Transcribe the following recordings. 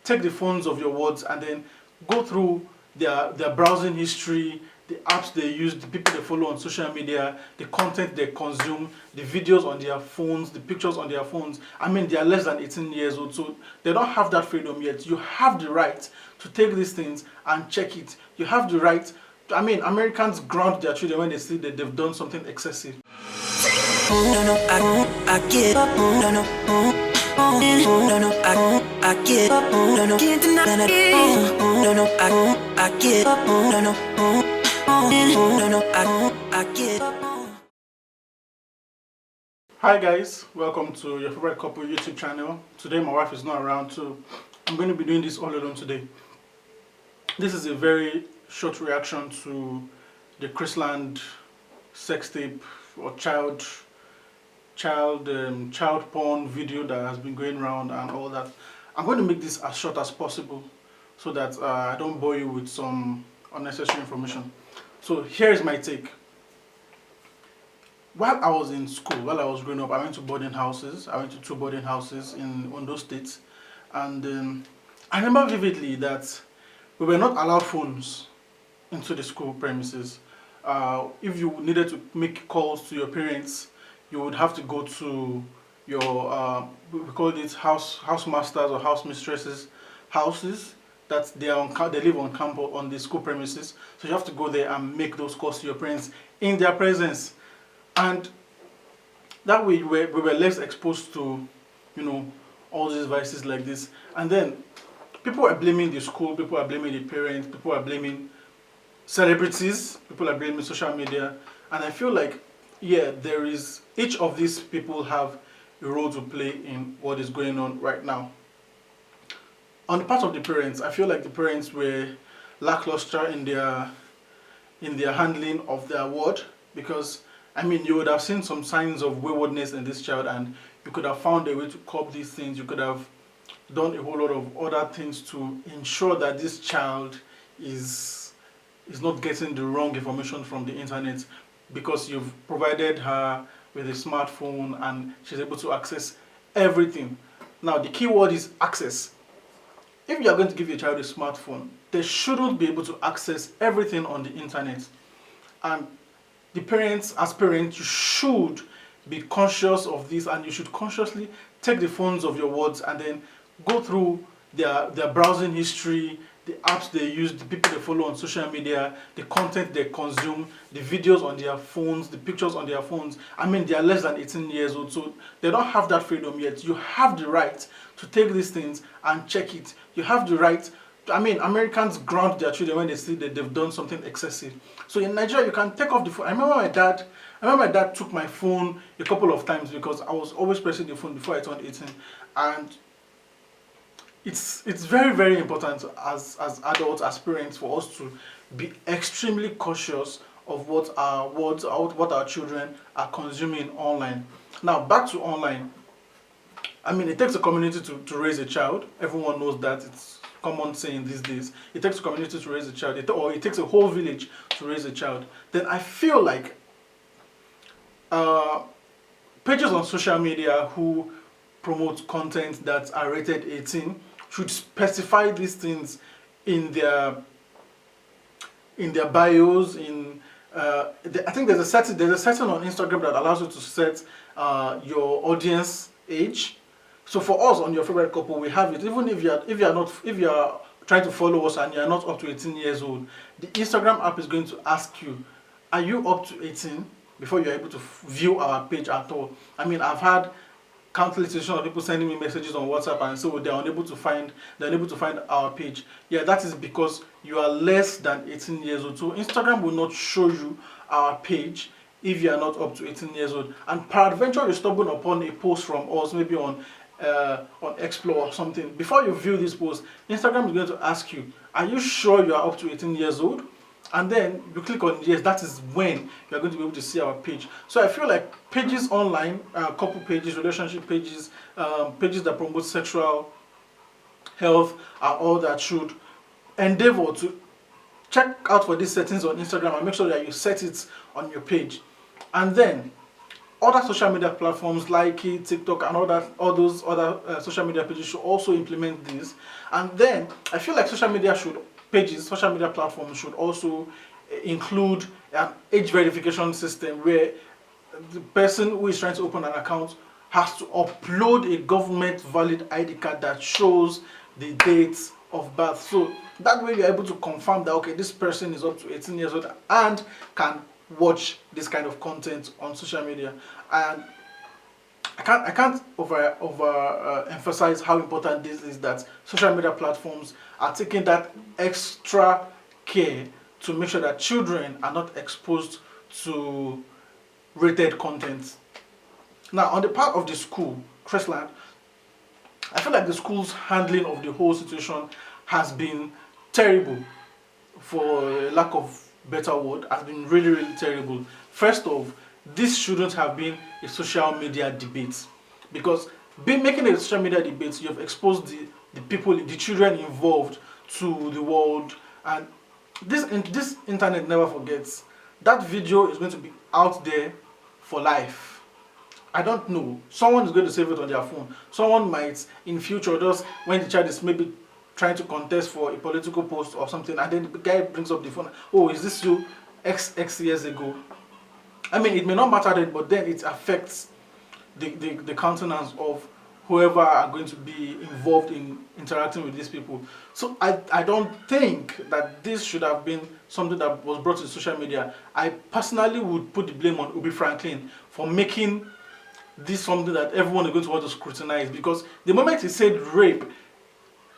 take the phones of your wards and then go through their browsing history, the apps they use, the people they follow on social media, the content they consume, the videos on their phones, the pictures on their phones. I mean, they are less than 18 years old, so they don't have that freedom yet. You have the right to take these things and check it. You have the right. I mean, Americans ground their children when they see that they've done something excessive. I get up, I get up, can't deny that. I get up, I get up. Hi guys, welcome to your favorite couple YouTube channel. Today my wife is not around, so I'm going to be doing this all alone today. This is a very short reaction to the Christland sex tape or child porn video that has been going around and all that. I'm going to make this as short as possible so that I don't bore you with some unnecessary information. So here is my take. While I was in school, while I was growing up, I went to boarding houses. I went to 2 boarding houses in Ondo State, and I remember vividly that we were not allowed phones into the school premises. If you needed to make calls to your parents, you would have to go to your we call it house masters or house mistresses houses that they live on campus on the school premises. So you have to go there and make those calls to your parents in their presence, and that way we were less exposed to, all these vices like this. And then people are blaming the school, people are blaming the parents, people are blaming celebrities, people are blaming social media, and I feel like, yeah, each of these people have a role to play in what is going on right now. On the part of the parents, I feel like the parents were lackluster in their handling of their ward, because I mean, you would have seen some signs of waywardness in this child and you could have found a way to curb these things. You could have done a whole lot of other things to ensure that this child is not getting the wrong information from the internet, because you've provided her with a smartphone and she's able to access everything. Now, the key word is access. If you are going to give your child a smartphone, they shouldn't be able to access everything on the internet. And the parents, as parents, you should be conscious of this, and you should consciously take the phones of your wards and then go through their browsing history, the apps they use, the people they follow on social media, the content they consume, the videos on their phones, the pictures on their phones. I mean, they are less than 18 years old, so they don't have that freedom yet. You have the right to take these things and check it. You have the right. I mean, Americans ground their children when they see that they've done something excessive. So in Nigeria, you can take off the phone. I remember my dad took my phone a couple of times because I was always pressing the phone before I turned 18. And it's very, very important as adults, as parents, for us to be extremely cautious of what our children are consuming online. Now, back to online. I mean, it takes a community to raise a child. Everyone knows that. It's common saying these days. It takes a community to raise a child, or it takes a whole village to raise a child. Then I feel like pages on social media who promote content that are rated 18 should specify these things in their bios. I think there's a setting on Instagram that allows you to set your audience age. So for us on Your Favorite Couple, we have it. Even if you are trying to follow us and you are not up to 18 years old, the Instagram app is going to ask you, are you up to 18, before you're able to view our page at all. I mean, I've had countless of people sending me messages on WhatsApp and so they're unable to find our page. Yeah, that is because you are less than 18 years old. So Instagram will not show you our page if you are not up to 18 years old. And peradventure you stumble upon a post from us, maybe on Explore or something. Before you view this post, Instagram is going to ask you, are you sure you are up to 18 years old? And then you click on yes. That is when you are going to be able to see our page. So I feel like pages online, couple pages, relationship pages, pages that promote sexual health are all that should endeavor to check out for these settings on Instagram and make sure that you set it on your page. And then other social media platforms like TikTok and all those other social media pages should also implement this. And then I feel like social media platforms should also include an age verification system where the person who is trying to open an account has to upload a government valid ID card that shows the dates of birth. So that way you're able to confirm that okay, this person is up to 18 years old and can watch this kind of content on social media. And I can't emphasize how important this is, that social media platforms are taking that extra care to make sure that children are not exposed to rated content. Now, on the part of the school, Christland, I feel like the school's handling of the whole situation has been terrible, for lack of better word, has been really, really terrible. First off, this shouldn't have been a social media debate, because making a social media debate, you have exposed the people, the children involved to the world, and this internet never forgets. That video is going to be out there for life. I don't know. Someone is going to save it on their phone. Someone might, in future, just when the child is maybe trying to contest for a political post or something, and then the guy brings up the phone. Oh, is this you? X years ago. I mean, it may not matter then, but then it affects the countenance of whoever are going to be involved in interacting with these people. So I don't think that this should have been something that was brought to social media. I personally would put the blame on Ubi Franklin for making this something that everyone is going to want to scrutinize, because the moment he said rape,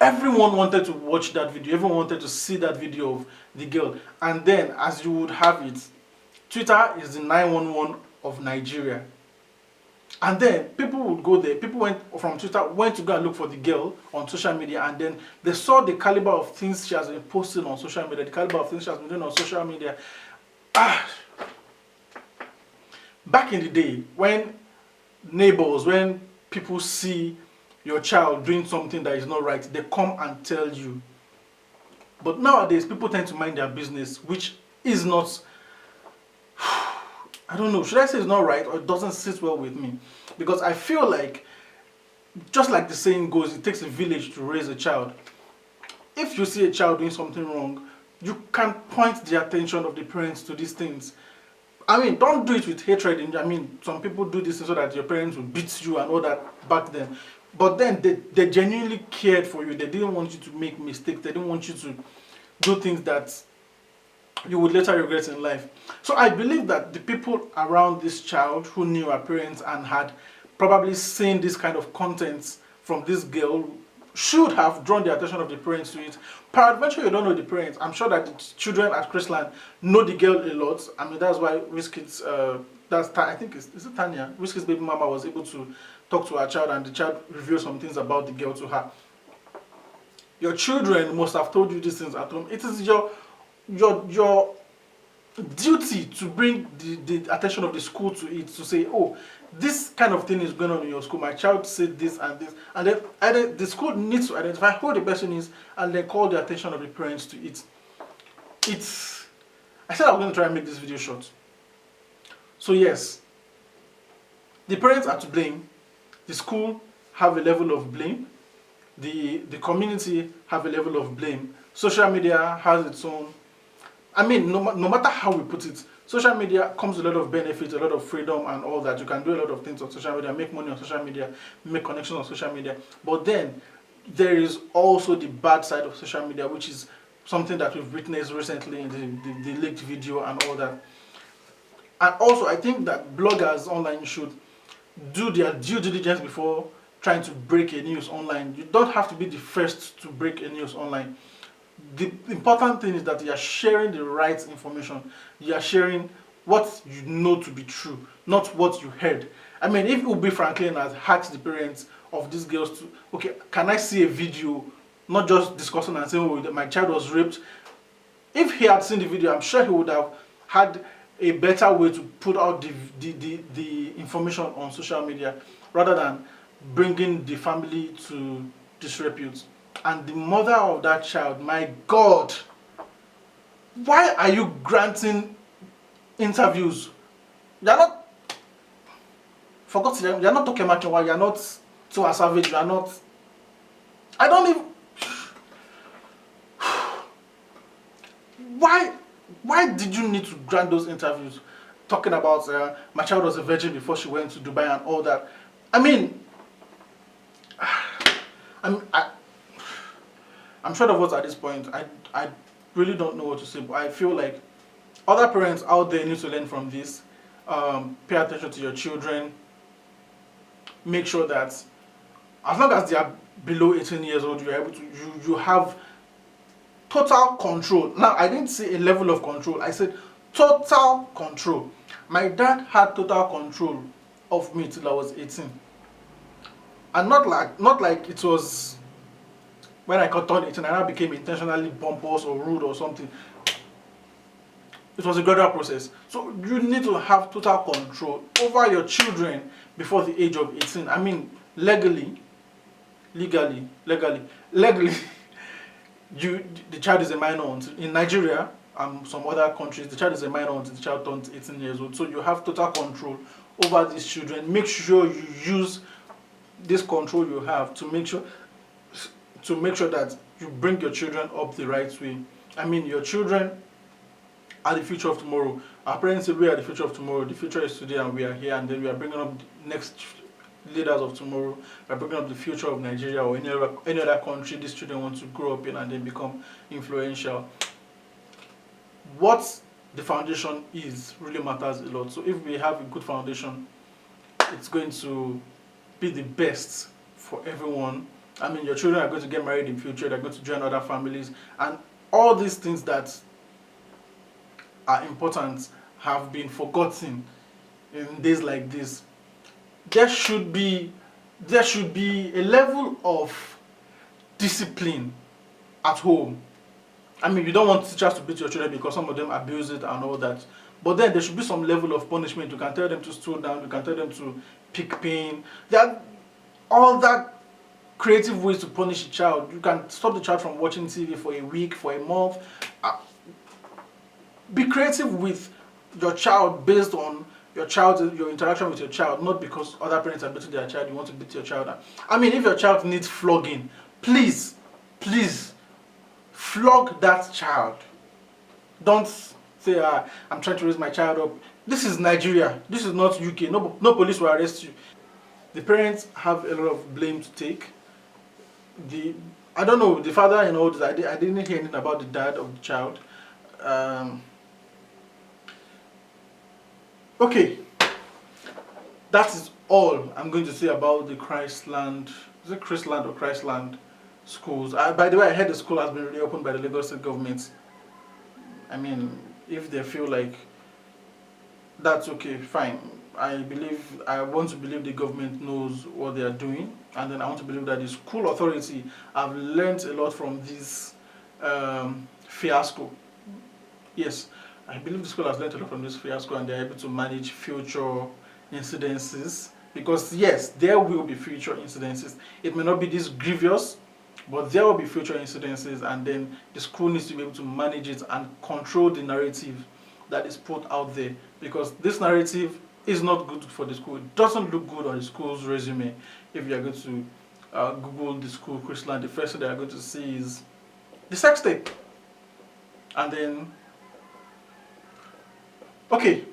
everyone wanted to watch that video, everyone wanted to see that video of the girl. And then, as you would have it, Twitter is the 911 of Nigeria. And then people would go there, people went to go and look for the girl on social media, and then they saw the caliber of things she has been posting on social media, the caliber of things she has been doing on social media. Back in the day, when people see your child doing something that is not right, they come and tell you. But nowadays, people tend to mind their business, which is not, I don't know, should I say it's not right, or it doesn't sit well with me? Because I feel like, just like the saying goes, it takes a village to raise a child. If you see a child doing something wrong, you can point the attention of the parents to these things. I mean, don't do it with hatred. I mean, some people do this so that your parents will beat you and all that back then. But then they genuinely cared for you. They didn't want you to make mistakes. They didn't want you to do things that you would later regret in life. So I believe that the people around this child who knew her parents and had probably seen this kind of content from this girl should have drawn the attention of the parents to it. Peradventure, you don't know the parents. I'm sure that the children at Christland know the girl a lot. I mean, that's why Wizkid's, I think is it Tanya? Wizkid's baby mama was able to talk to her child, and the child revealed some things about the girl to her. Your children must have told you these things at home. It is your duty to bring the attention of the school to it, to say, oh, this kind of thing is going on in your school. My child said this and this, and then the school needs to identify who the person is and then call the attention of the parents to it. I said I was going to try and make this video short. So yes, the parents are to blame. The school have a level of blame. The community have a level of blame. Social media has its own. I mean, no matter how we put it, social media comes with a lot of benefits, a lot of freedom and all that. You can do a lot of things on social media, make money on social media, make connections on social media. But then there is also the bad side of social media, which is something that we've witnessed recently in the leaked video and all that. And also, I think that bloggers online should do their due diligence before trying to break a news online. You don't have to be the first to break a news online. The important thing is that you are sharing the right information. You are sharing what you know to be true, not what you heard. I mean, if Ubi Franklin has asked the parents of these girls to, okay, can I see a video, not just discussing and saying, oh, my child was raped. If he had seen the video, I'm sure he would have had a better way to put out the information on social media, rather than bringing the family to disrepute. And the mother of that child, my God, why are you granting interviews? They're not. forgot you're not talking much, you're not so savage, you're not. I don't even. Why did you need to grant those interviews talking about my child was a virgin before she went to Dubai and all that? I mean, I'm short of words at this point. I really don't know what to say, but I feel like other parents out there need to learn from this. Pay attention to your children. Make sure that as long as they are below 18 years old, you're able to you have total control. Now, I didn't say a level of control. I said total control. My dad had total control of me till I was 18, and not like it was when I got turned 18 and I became intentionally pompous or rude or something. It was a gradual process. So you need to have total control over your children before the age of 18. I mean, legally, the child is a minor until, in Nigeria and some other countries, the child is a minor until the child turns 18 years old. So you have total control over these children. Make sure you use this control you have to make sure that you bring your children up the right way. I mean, your children are the future of tomorrow. Our parents say we are the future of tomorrow. The future is today and we are here, and then we are bringing up the next leaders of tomorrow. We are bringing up the future of Nigeria or any other country these children want to grow up in and then become influential. What the foundation is really matters a lot. So if we have a good foundation, it's going to be the best for everyone. I mean, your children are going to get married in future, they're going to join other families, and all these things that are important have been forgotten in days like this. There should be a level of discipline at home. I mean, you don't want teachers to beat your children because some of them abuse it and all that. But then there should be some level of punishment. You can tell them to stool down, you can tell them to pick pain. There are all that creative ways to punish a child. You can stop the child from watching TV for a week, for a month. Be creative with your child based on your interaction with your child, not because other parents are beating their child, you want to beat your child. I mean, if your child needs flogging, please flog that child. Don't say, I'm trying to raise my child up. This is Nigeria. This is not UK. No police will arrest you. The parents have a lot of blame to take. I don't know, the father and all this, I didn't hear anything about the dad of the child. Okay, that is all I'm going to say about the Christland. Is it Christland or Christland schools? By the way, I heard the school has been reopened by the Lagos State government. I mean, if they feel like that's okay, fine. I want to believe the government knows what they are doing, and then I want to believe that the school authority have learned a lot from this fiasco. Yes, I believe the school has learned a lot from this fiasco, and they are able to manage future incidences. Because yes, there will be future incidences. It may not be this grievous, but there will be future incidences, and then the school needs to be able to manage it and control the narrative that is put out there. Because this narrative is not good for the school. It doesn't look good on the school's resume. If you are going to Google the school Christland, the first thing they are going to see is the sex tape. And then, okay,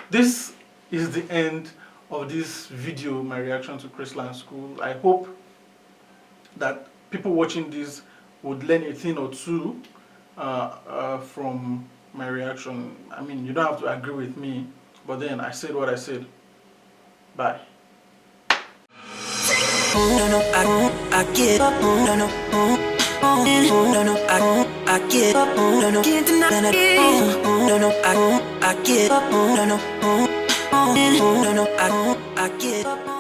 this is the end of this video, my reaction to Christland School. I hope that people watching this would learn a thing or two from my reaction. I mean, you don't have to agree with me, but then I said what I said. Bye. No, no, I get up. No, no, no, no, I get up. No, no, can't deny it. No, no, I get up. No, no, no, I get up.